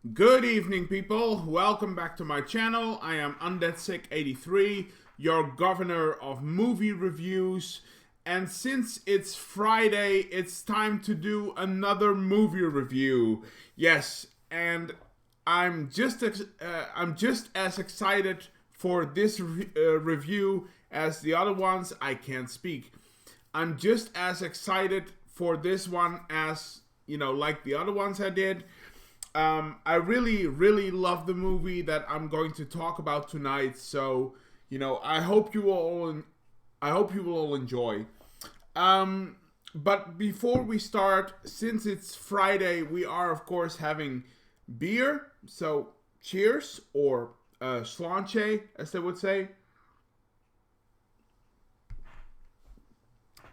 Good evening, people. Welcome back to my channel. I am UndeadSick83, your governor of movie reviews. And since it's Friday, it's time to do another movie review. Yes, and I'm just as excited for this review as the other ones. I can't speak. I'm just as excited for this one as, like the other ones I did. I really love the movie that I'm going to talk about tonight. So, I hope you will all enjoy. But before we start, since it's Friday, we are of course having beer. So, cheers, or slanche, as they would say.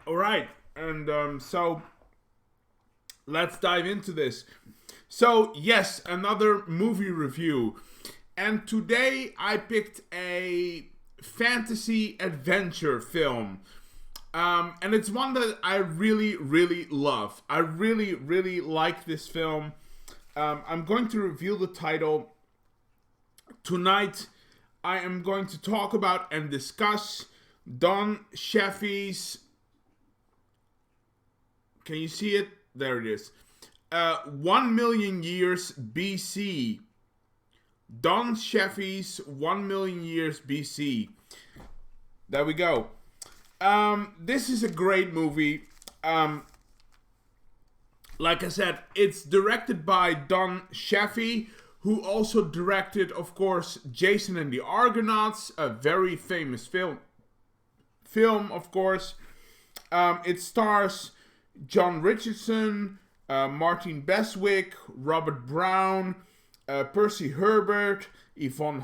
All right, and so let's dive into this. So, yes, another movie review. And today I picked a fantasy adventure film. And it's one that I really love. I really like this film. I'm going to reveal the title. Tonight, I am going to talk about and discuss Don Chaffey's... Can you see it? There it is. 1 million years BC. Don Chaffey's 1 million years BC. There we go. This is a great movie. Like I said, it's directed by Don Chaffey, who also directed, of course, Jason and the Argonauts, a very famous film, of course. It stars John Richardson, Martine Beswick, Robert Brown, Percy Herbert, Ivonne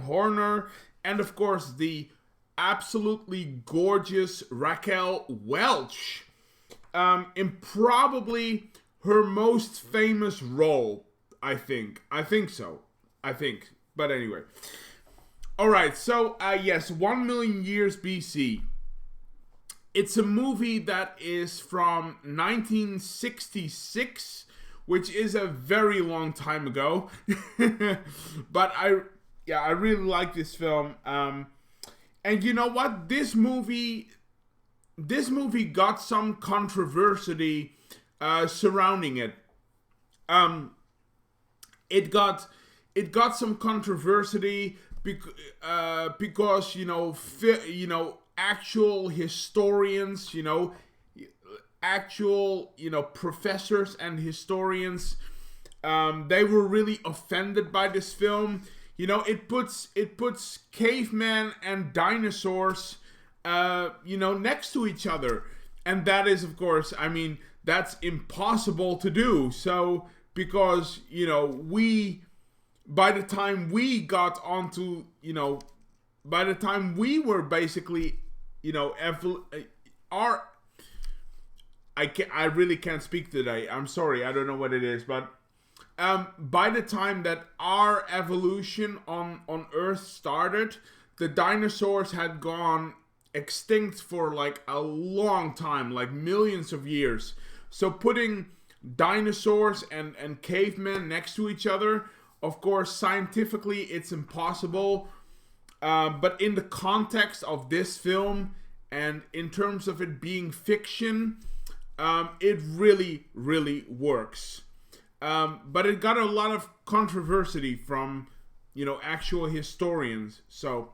Horner, and of course the absolutely gorgeous Raquel Welch, in probably her most famous role, I think. But anyway. Alright, so yes, 1 million years BC. It's a movie that is from 1966, which is a very long time ago. But I really like this film. And you know what? This movie got some controversy surrounding it. It got some controversy because actual historians, professors and historians, they were really offended by this film. It puts cavemen and dinosaurs, next to each other. And that is, of course, that's impossible to do. So, because, by the time we got onto, by the time we were basically, I really can't speak today. I'm sorry. I don't know what it is, but by the time that our evolution on Earth started, the dinosaurs had gone extinct for like a long time, like millions of years. So putting dinosaurs and cavemen next to each other, of course, scientifically it's impossible. But in the context of this film, and in terms of it being fiction, it really works. But it got a lot of controversy from, actual historians. So,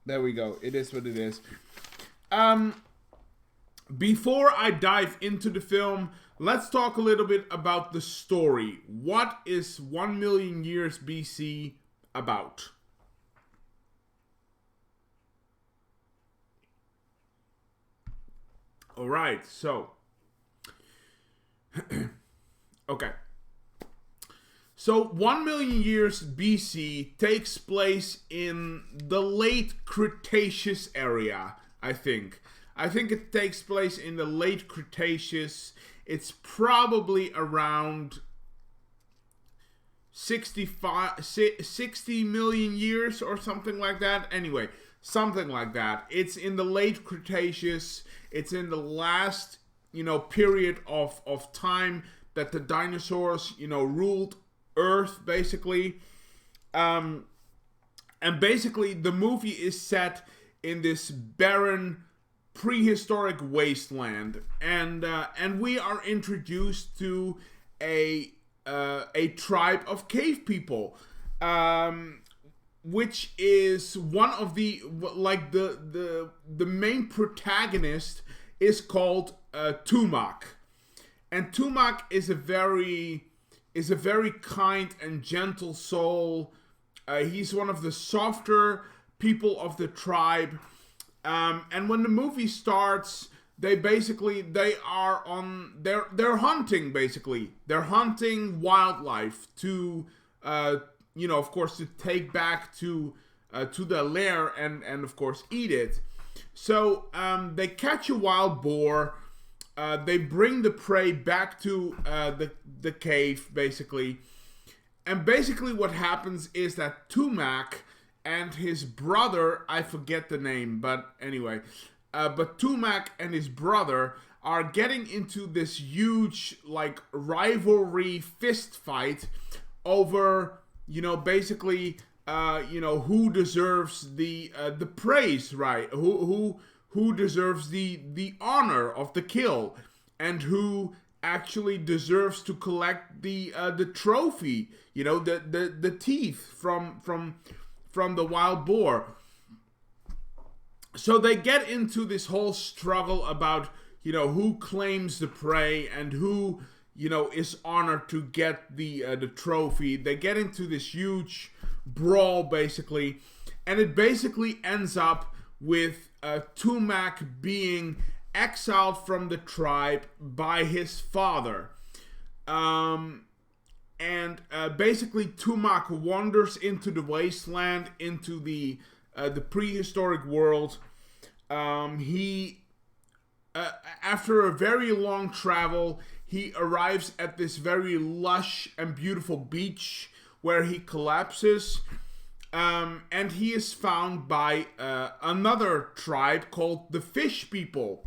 there we go. It is what it is. Before I dive into the film, let's talk a little bit about the story. What is 1 million years BC about? Alright, so. Okay. So 1 million years BC takes place in the late Cretaceous area, I think. I think it takes place in the late Cretaceous. It's probably around 60 million years or something like that. Anyway, something like that. It's in the late Cretaceous. It's in the last, period of time that the dinosaurs, ruled Earth, basically. And basically, the movie is set in this barren, prehistoric wasteland, and we are introduced to a tribe of cave people, which is one of the main protagonist is called Tumak, and Tumak is a very kind and gentle soul. He's one of the softer people of the tribe. And when the movie starts, they're hunting, basically. They're hunting wildlife to, of course, to take back to their lair and of course eat it. So they catch a wild boar. They bring the prey back to the cave, basically. And basically what happens is that Tumak and his brother, I forget the name, but anyway, but Tumak and his brother are getting into this huge, rivalry fist fight over, basically, who deserves the praise, right? Who deserves the honor of the kill, and who actually deserves to collect the trophy, the teeth from the wild boar. So they get into this whole struggle about, who claims the prey and who, is honored to get the trophy. They get into this huge brawl, basically, and it basically ends up with Tumak being exiled from the tribe by his father. Basically Tumak wanders into the wasteland, into the prehistoric world. He after a very long travel, he arrives at this very lush and beautiful beach where he collapses. And he is found by another tribe called the Fish People.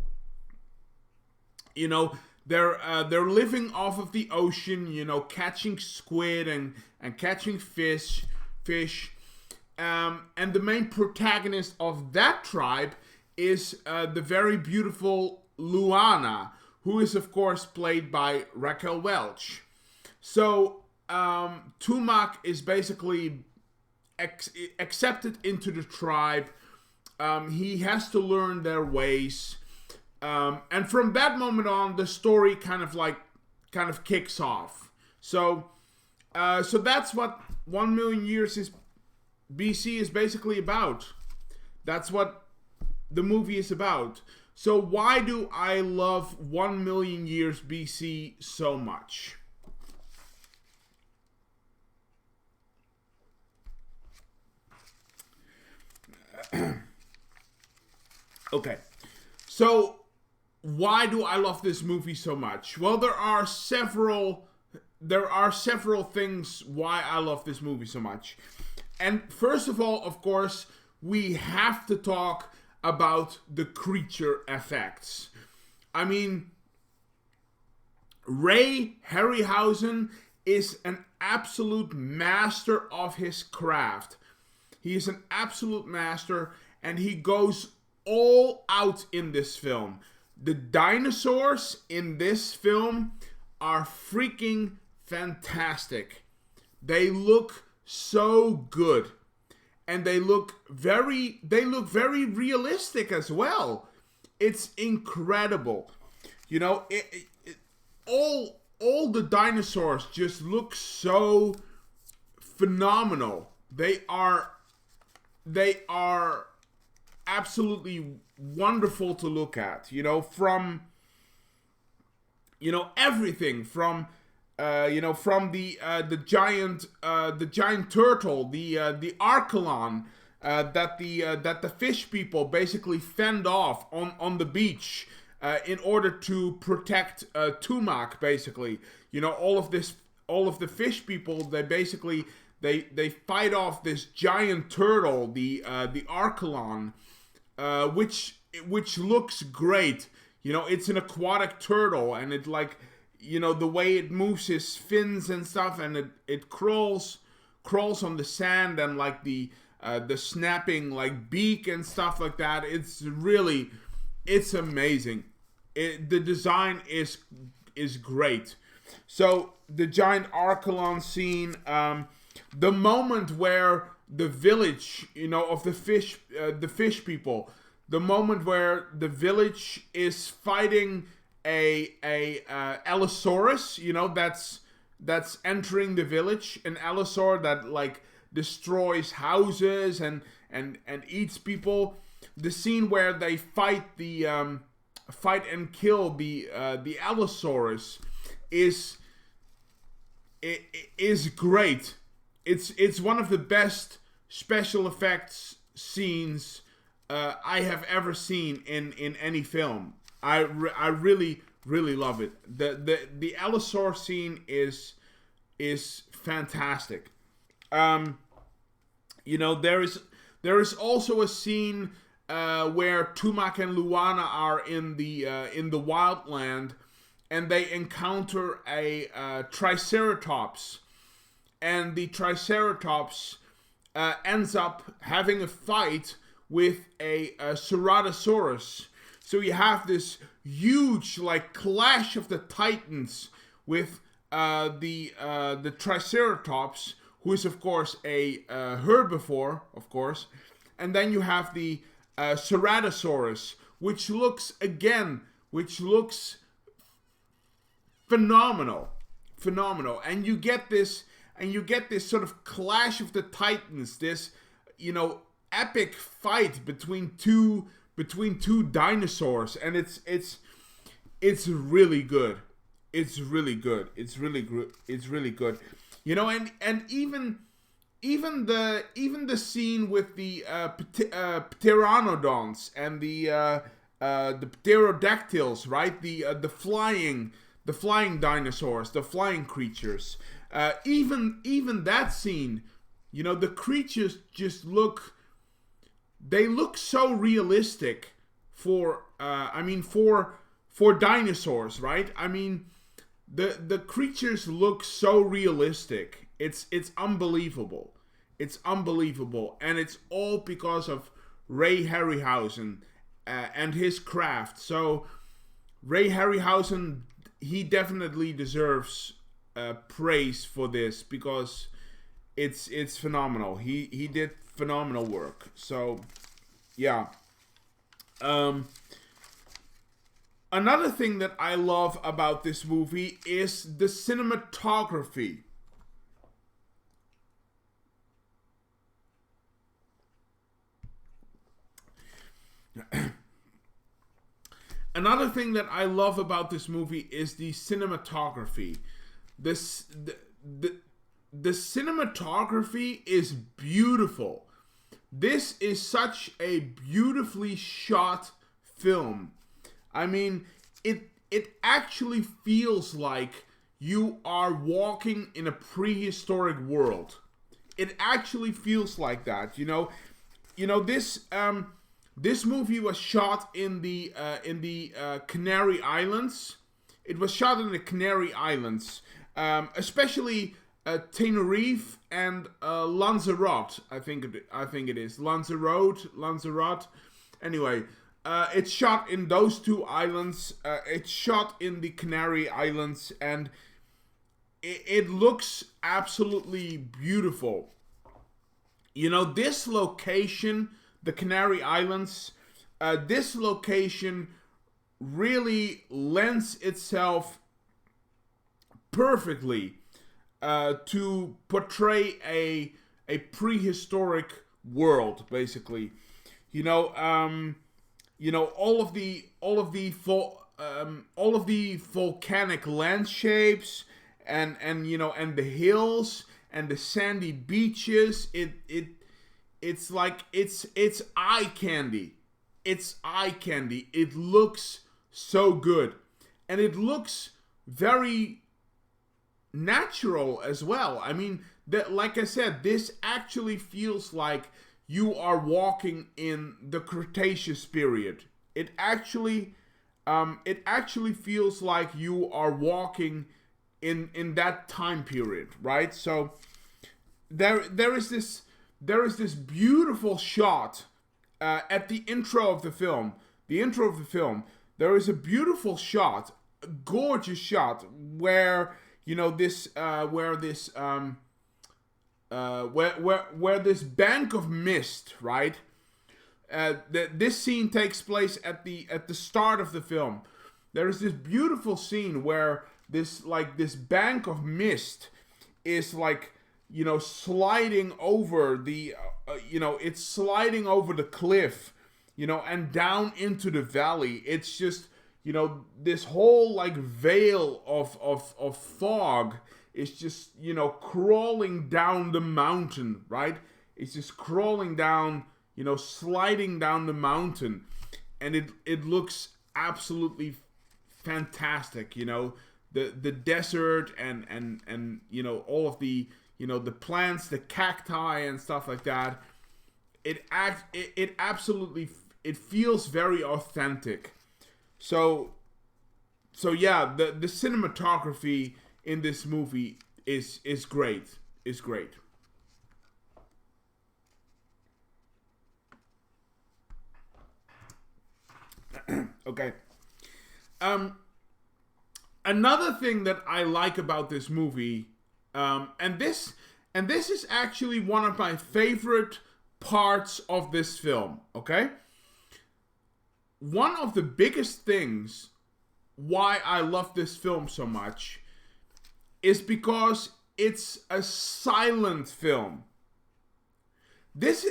They're living off of the ocean, catching squid and catching fish. And the main protagonist of that tribe is the very beautiful Loana, who is of course played by Raquel Welch. So Tumak is basically accepted into the tribe. He has to learn their ways. And from that moment on, the story kind of kicks off. So that's what 1 million years is BC is basically about. That's what the movie is about. So why do I love 1 million years BC so much? Okay, so why do I love this movie so much? Well, there are several things why I love this movie so much. And first of all, of course, we have to talk about the creature effects. I mean, Harryhausen is an absolute master of his craft. He is an absolute master, and he goes all out in this film. The dinosaurs in this film are freaking fantastic. They look so good, and they look very realistic as well. It's incredible. All the dinosaurs just look so phenomenal. They are absolutely wonderful to look at. From everything from from the giant turtle, the archelon that the fish people basically fend off on the beach in order to protect Tumak, basically. All of the fish people, they basically they fight off this giant turtle, the archelon, which looks great. It's an aquatic turtle, and it the way it moves his fins and stuff, and it crawls on the sand, and like the snapping like beak and stuff like that. It's amazing. The design is great. So the giant Archelon scene, the moment where the village, of the fish people, the moment where the village is fighting a Allosaurus, that's entering the village, an Allosaur that like destroys houses and eats people. The scene where they fight and kill the Allosaurus is great. It's one of the best special effects scenes I have ever seen in any film. I really love it. The Allosaur scene is fantastic. There is also a scene where Tumak and Loana are in the wildland, and they encounter a Triceratops, and the Triceratops ends up having a fight with a Ceratosaurus. So you have this huge like clash of the titans with the Triceratops, who is of course a herbivore, of course, and then you have the Ceratosaurus, which looks phenomenal, and you get this sort of clash of the titans, this epic fight between two dinosaurs, and it's really good. It's really good. And even the scene with the pteranodons and the pterodactyls, right? The flying dinosaurs, the flying creatures. Even that scene, the creatures just look so realistic for dinosaurs, right? I mean, the creatures look so realistic. It's unbelievable. It's unbelievable, and it's all because of Ray Harryhausen and his craft. So Ray Harryhausen, he definitely deserves praise for this, because it's phenomenal. He did phenomenal work. So yeah. Another thing that I love about this movie is the cinematography. Another thing that I love about this movie is the cinematography. The cinematography is beautiful. This is such a beautifully shot film. I mean, it actually feels like you are walking in a prehistoric world. It actually feels like that, This movie was shot in the Canary Islands. It was shot in the Canary Islands, especially Tenerife and Lanzarote. I think it is Lanzarote. Anyway, it's shot in those two islands. It's shot in the Canary Islands, and it looks absolutely beautiful. This location, the Canary Islands, this location really lends itself perfectly to portray a prehistoric world, basically. All of the volcanic landscapes and the hills and the sandy beaches. It's like it's eye candy. It's eye candy. It looks so good, and it looks very natural as well. I mean, like I said, this actually feels like you are walking in the Cretaceous period. It actually it actually feels like you are walking in that time period, right? So there is this beautiful shot at the intro of the film. The intro of the film, there is a beautiful shot, a gorgeous shot where this bank of mist, right? This scene takes place at the start of the film. There is this beautiful scene where this bank of mist is sliding over it's sliding over the cliff, and down into the valley. It's just, this whole veil of fog is just, crawling down the mountain, right? It's just crawling down, sliding down the mountain, and it looks absolutely fantastic. The desert and all of the the plants, the cacti and stuff like that. It absolutely, it feels very authentic. So yeah, the cinematography in this movie is great. Is great. Okay. Another thing that I like about this movie, and this is actually one of my favorite parts of this film, okay? One of the biggest things why I love this film so much is because it's a silent film. This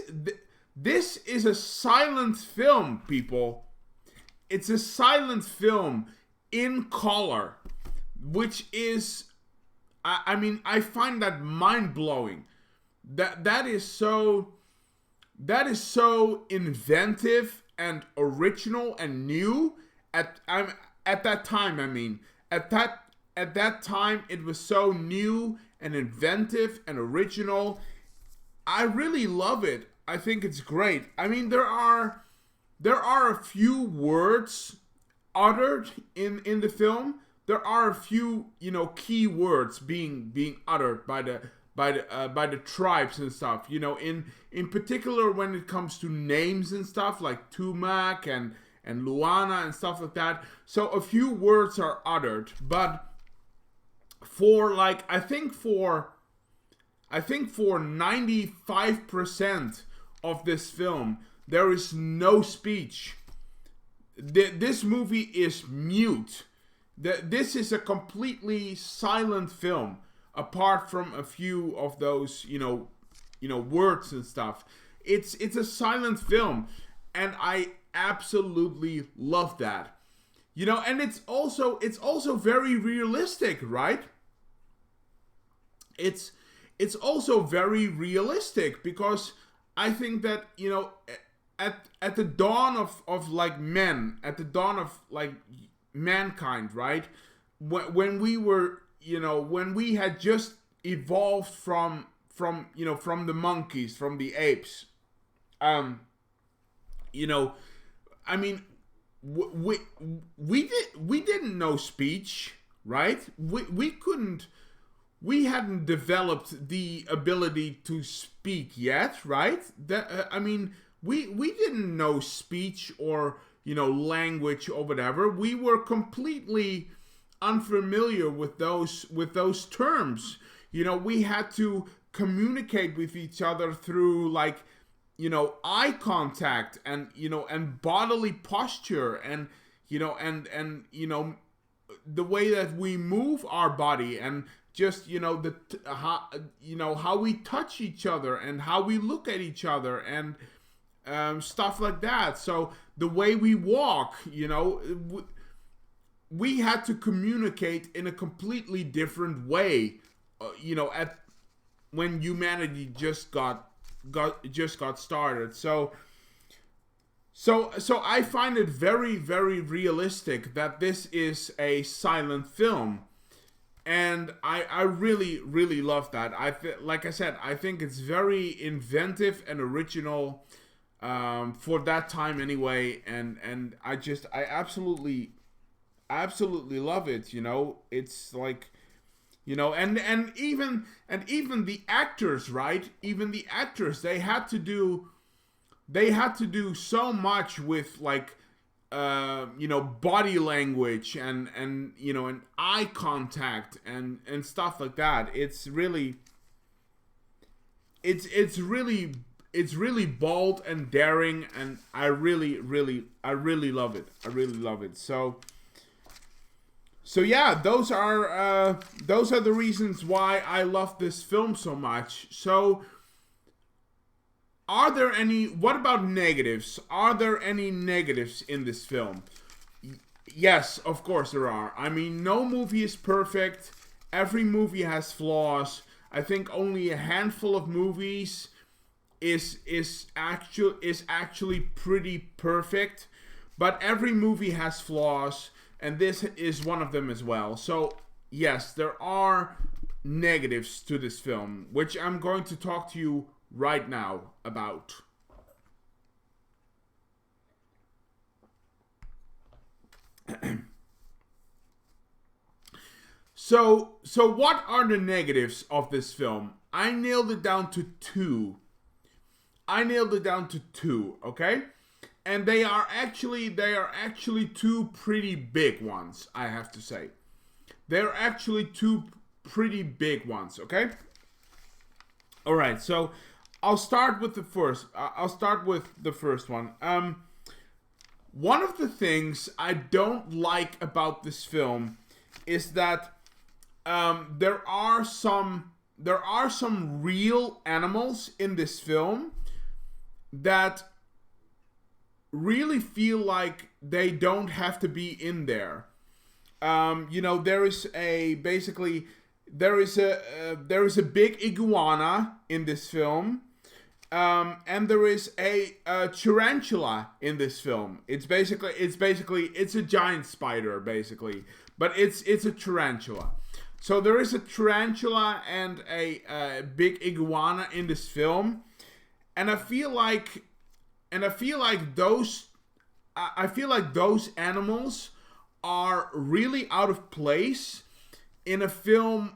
is a silent film, people. It's a silent film in color, which is, I find that mind-blowing. That is so inventive and original and new at that time. At that time it was so new and inventive and original. I really love it. I think it's great. There are a few words uttered in the film. There are a few key words being uttered by the tribes and stuff. In particular when it comes to names and stuff like Tumak and Loana and stuff like that. So a few words are uttered, but for I think for 95% of this film, there is no speech. This movie is mute. This is a completely silent film, apart from a few of those, words and stuff. It's a silent film, and I absolutely love that. And it's also very realistic, right? It's also very realistic because I think that, at the dawn of men, at the dawn of mankind, right? When we were, when we had just evolved from the monkeys, from the apes, we didn't know speech, right? We hadn't developed the ability to speak yet, right? We didn't know speech or language or whatever. We were completely unfamiliar with those terms. We had to communicate with each other through eye contact and bodily posture and the way that we move our body and just how we touch each other and how we look at each other and stuff like that. So the way we walk, we had to communicate in a completely different way, at when humanity just got started. So I find it very, very realistic that this is a silent film. And I really, really love that. Like I said, I think it's very inventive and original for that time anyway. And I absolutely absolutely love it. You know, it's like, you know, and even the actors, right? Even the actors, they had to do so much with like, you know, body language and you know, and eye contact and stuff like that. It's really, it's really bold and daring, and I really love it. I really love it. So yeah, those are the reasons why I love this film so much. So, are there any? What about negatives? Are there any negatives in this film? Yes, of course there are. I mean, no movie is perfect. Every movie has flaws. I think only a handful of movies is actually pretty perfect, but every movie has flaws, and this is one of them as well. So yes, there are negatives to this film, which I'm going to talk to you right now about. So what are the negatives of this film? I nailed it down to two. Okay? And they are actually two pretty big ones, I have to say. They're actually two pretty big ones, okay? All right, so I'll start with the first. One. One of the things I don't like about this film is that there are some real animals in this film that really feel like they don't have to be in there. You know, there is a big iguana in this film, and there is a tarantula in this film. It's a giant spider basically, but it's a tarantula. So there is a tarantula and a big iguana in this film, and I feel like those animals are really out of place in a film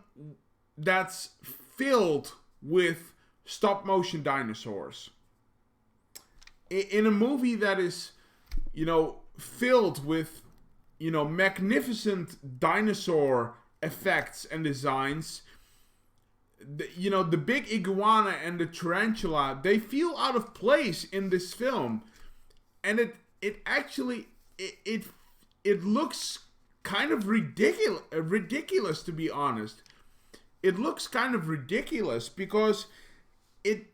that's filled with stop motion dinosaurs. In a movie that is, you know, filled with, you know, magnificent dinosaur effects and designs, you know, the big iguana and the tarantula, they feel out of place in this film, and it looks kind of ridiculous, to be honest. It looks kind of ridiculous because it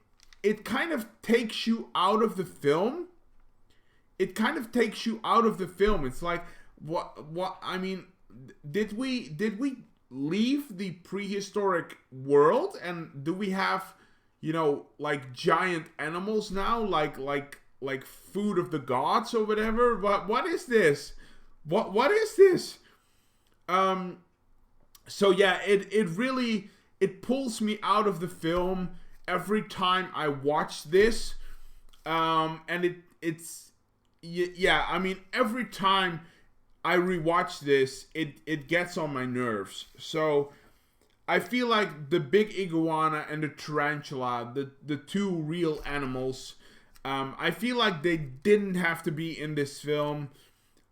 kind of takes you out of the film. It's like, what I mean, did we leave the prehistoric world, and do we have, you know, like giant animals now, like food of the gods or whatever? What is this? What is this? So yeah, it pulls me out of the film every time I watch this. And it's I mean, every time I rewatch this, it gets on my nerves. So I feel like the big iguana and the tarantula, the two real animals, I feel like they didn't have to be in this film.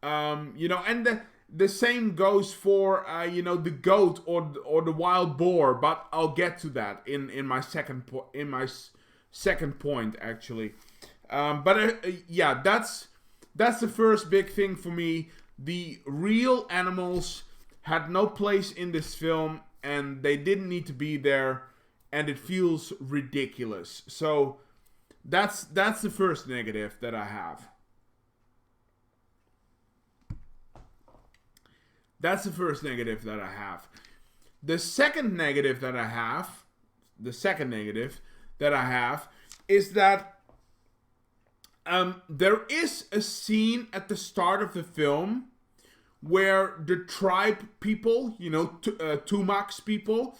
You know, and the same goes for you know, the goat or the wild boar, but I'll get to that in my second point actually. Yeah, that's the first big thing for me. The real animals had no place in this film, and they didn't need to be there, and it feels ridiculous. So that's the first negative that I have. That's the first negative that I have. The second negative that I have is that there is a scene at the start of the film where the tribe people, you know, Tumak's people,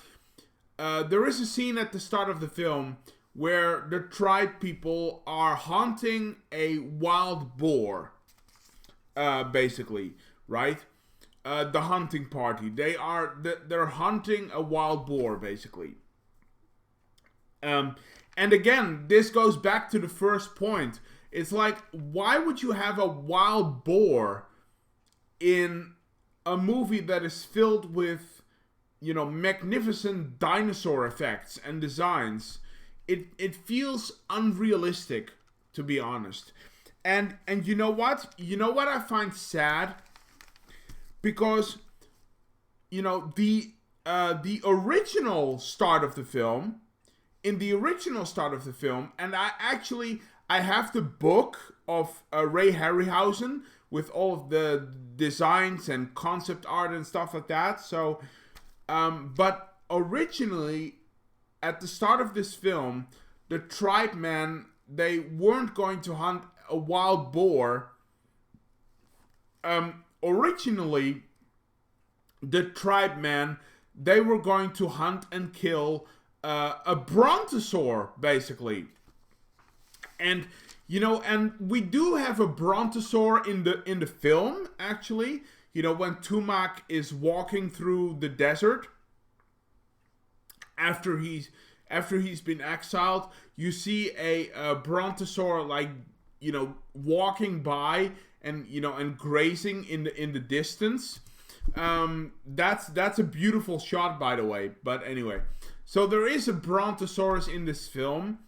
there is a scene at the start of the film where the tribe people are hunting a wild boar, basically, right? the hunting party. They're hunting a wild boar, basically. And again, this goes back to the first point. It's like, why would you have a wild boar in a movie that is filled with, magnificent dinosaur effects and designs? It feels unrealistic, to be honest. And you know what? You know what I find sad? Because, the original start of the film, and I have the book of Ray Harryhausen with all of the designs and concept art and stuff like that. So, but originally, at the start of this film, the tribemen, they weren't going to hunt a wild boar. Originally, the tribemen, they were going to hunt and kill a brontosaur, basically. And and we do have a brontosaur in the film, actually. When Tumak is walking through the desert after he's been exiled, you see a brontosaur, like, walking by and and grazing in the distance. That's a beautiful shot, by the way. But anyway, so there is a brontosaurus in this film.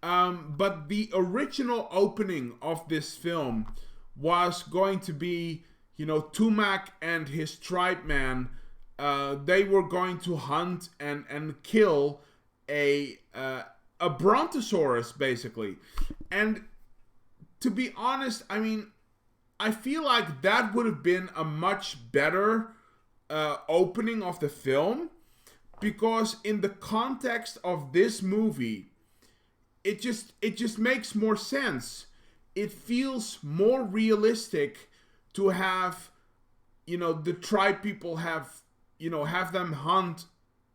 But the original opening of this film was going to be, Tumak and his tribemen. They were going to hunt and kill a brontosaurus, basically. And to be honest, I mean, I feel like that would have been a much better opening of the film, because in the context of this movie, it just makes more sense. It feels more realistic to have, the tribe people have them hunt,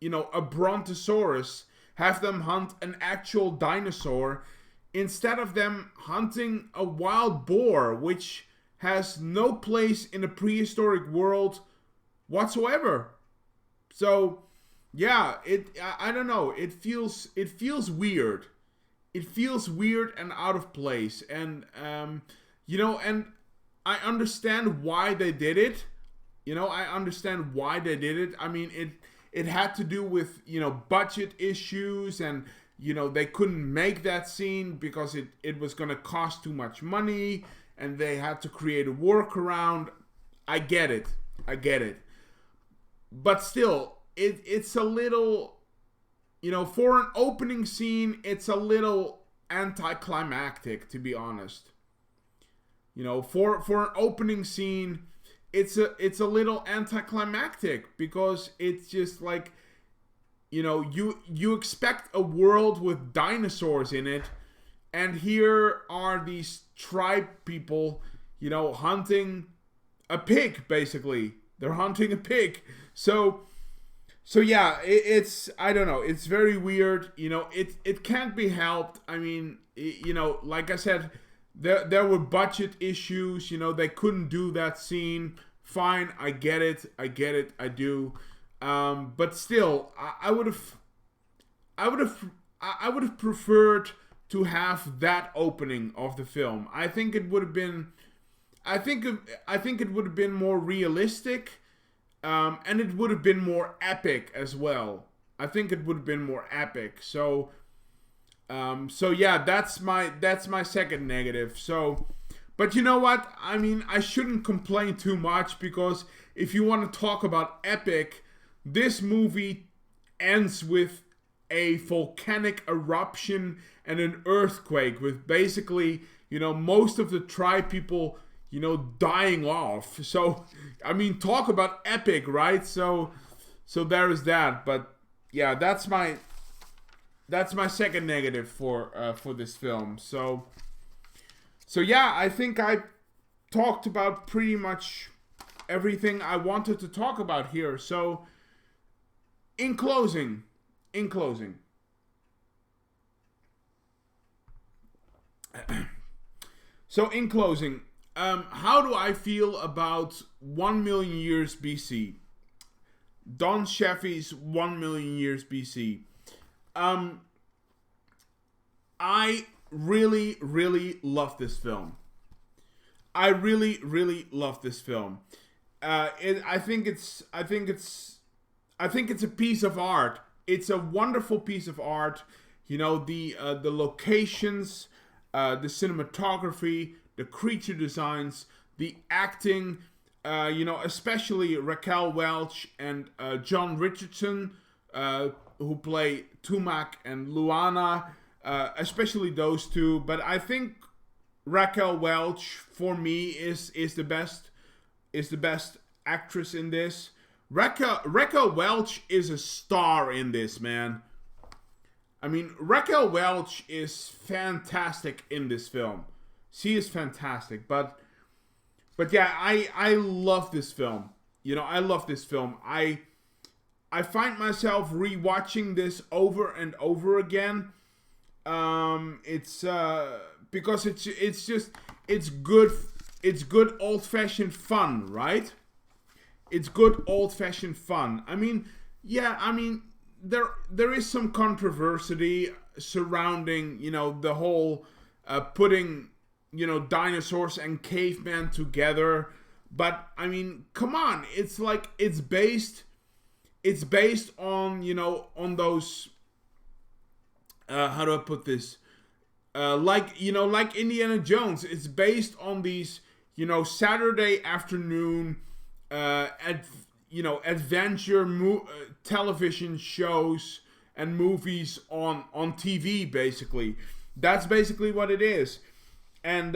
a brontosaurus, have them hunt an actual dinosaur, instead of them hunting a wild boar, which has no place in a prehistoric world whatsoever. So, yeah, I don't know. It feels weird. It feels weird and out of place. And, and I understand why they did it. I mean, it had to do with, budget issues, and, they couldn't make that scene because it was going to cost too much money, and they had to create a workaround. I get it. But still, it's a little, for an opening scene, it's a little anticlimactic, to be honest. For an opening scene, it's a little anticlimactic, because it's just like, you expect a world with dinosaurs in it, and here are these tribe people, hunting a pig, basically. They're hunting a pig. So yeah, it's, I don't know, it's very weird. It can't be helped. I mean, like I said, there were budget issues. They couldn't do that scene. Fine, I get it, I do. But still, I would have preferred to have that opening of the film. I think it would have been, I think it would have been more realistic. And it would have been more epic as well. I think it would have been more epic. So yeah, that's my second negative. So, but you know what? I mean, I shouldn't complain too much, because if you want to talk about epic, this movie ends with a volcanic eruption and an earthquake, with basically, most of the tribe people, dying off. So, I mean, talk about epic, right? So there is that. But yeah, that's my second negative for this film. So yeah, I think I talked about pretty much everything I wanted to talk about here. So in closing, How do I feel about 1 million years BC? Don Chaffey's 1 million years BC. I really, really love this film. I really, really love this film. I think it's a piece of art. It's a wonderful piece of art. You know, the locations, the cinematography, the creature designs, the acting. Especially Raquel Welch and John Richardson, who play Tumak and Loana, especially those two. But I think Raquel Welch, for me, is the best actress in this. Raquel Welch is a star in this, man. I mean, Raquel Welch is fantastic in this film. She is fantastic, but yeah, I love this film. I love this film. I find myself rewatching this over and over again. It's because it's good old-fashioned fun, right? It's good old-fashioned fun. There is some controversy surrounding, the whole putting, dinosaurs and cavemen together. But I mean, come on, it's like it's based on, on those how do I put this? Like Indiana Jones, it's based on these, Saturday afternoon adventure television shows and movies on TV, basically. That's basically what it is. And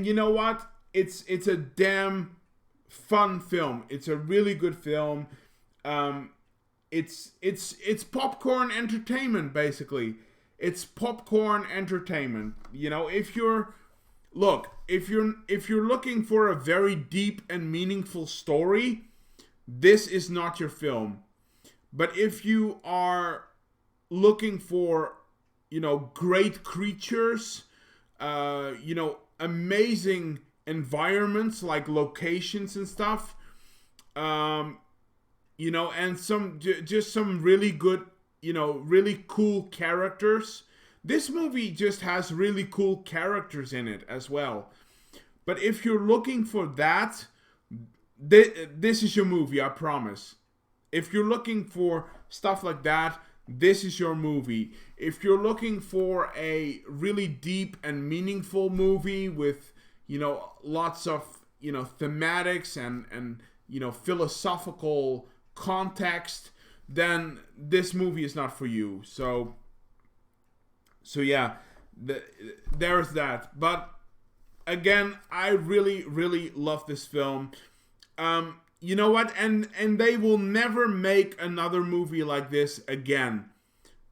you know what? It's a damn fun film. It's a really good film. It's popcorn entertainment, basically. It's popcorn entertainment. If you're looking for a very deep and meaningful story, this is not your film. But if you are looking for, great creatures, amazing environments like locations and stuff, and some really good, really cool characters. This movie just has really cool characters in it as well. But if you're looking for that, this is your movie, I promise. If you're looking for stuff like that, this is your movie. If you're looking for a really deep and meaningful movie with, lots of, thematics and philosophical context, then this movie is not for you. So yeah, there's that. But again, I really, really love this film. You know what? And they will never make another movie like this again,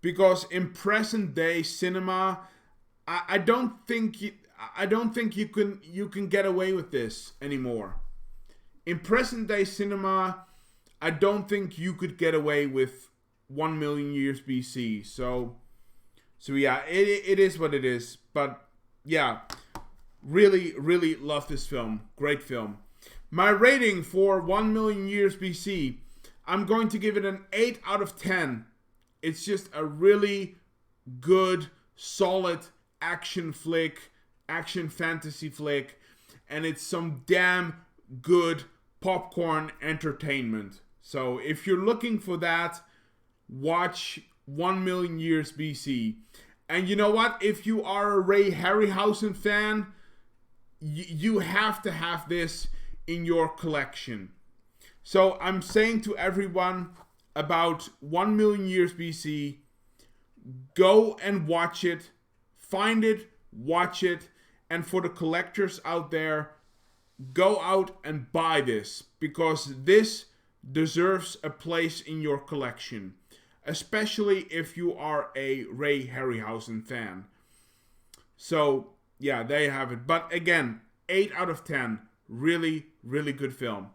because in present day cinema, I don't think you can get away with this anymore. In present day cinema, I don't think you could get away with 1 million years BC. So yeah, it is what it is. But yeah, really, really love this film. Great film. My rating for 1 million years BC, I'm going to give it an 8 out of 10. It's just a really good, solid action flick, action fantasy flick, and it's some damn good popcorn entertainment. So if you're looking for that, watch 1 million years BC. And you know what? If you are a Ray Harryhausen fan, you have to have this in your collection. So I'm saying to everyone about 1 million years BC, go and watch it, find it, watch it, and for the collectors out there, go out and buy this, because this deserves a place in your collection, especially if you are a Ray Harryhausen fan. So yeah, there you have it. But again, 8 out of 10. Really, really good film.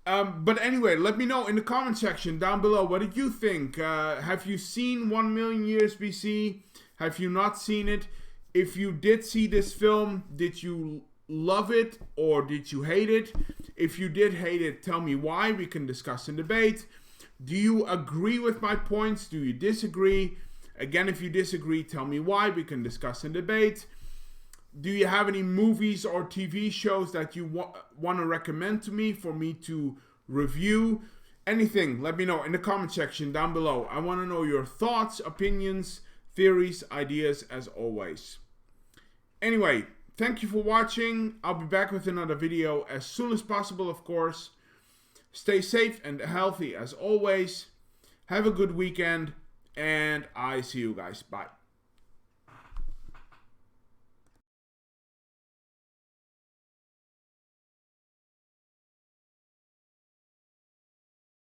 But anyway, let me know in the comment section down below. What did you think? Have you seen 1 million years BC? Have you not seen it? If you did see this film, did you love it or did you hate it? If you did hate it, tell me why. We can discuss and debate. Do you agree with my points? Do you disagree? Again, if you disagree, tell me why. We can discuss and debate. Do you have any movies or TV shows that you want to recommend to me for me to review? Anything, let me know in the comment section down below. I want to know your thoughts, opinions, theories, ideas, as always. Anyway, thank you for watching. I'll be back with another video as soon as possible, of course. Stay safe and healthy as always. Have a good weekend, and I see you guys. Bye.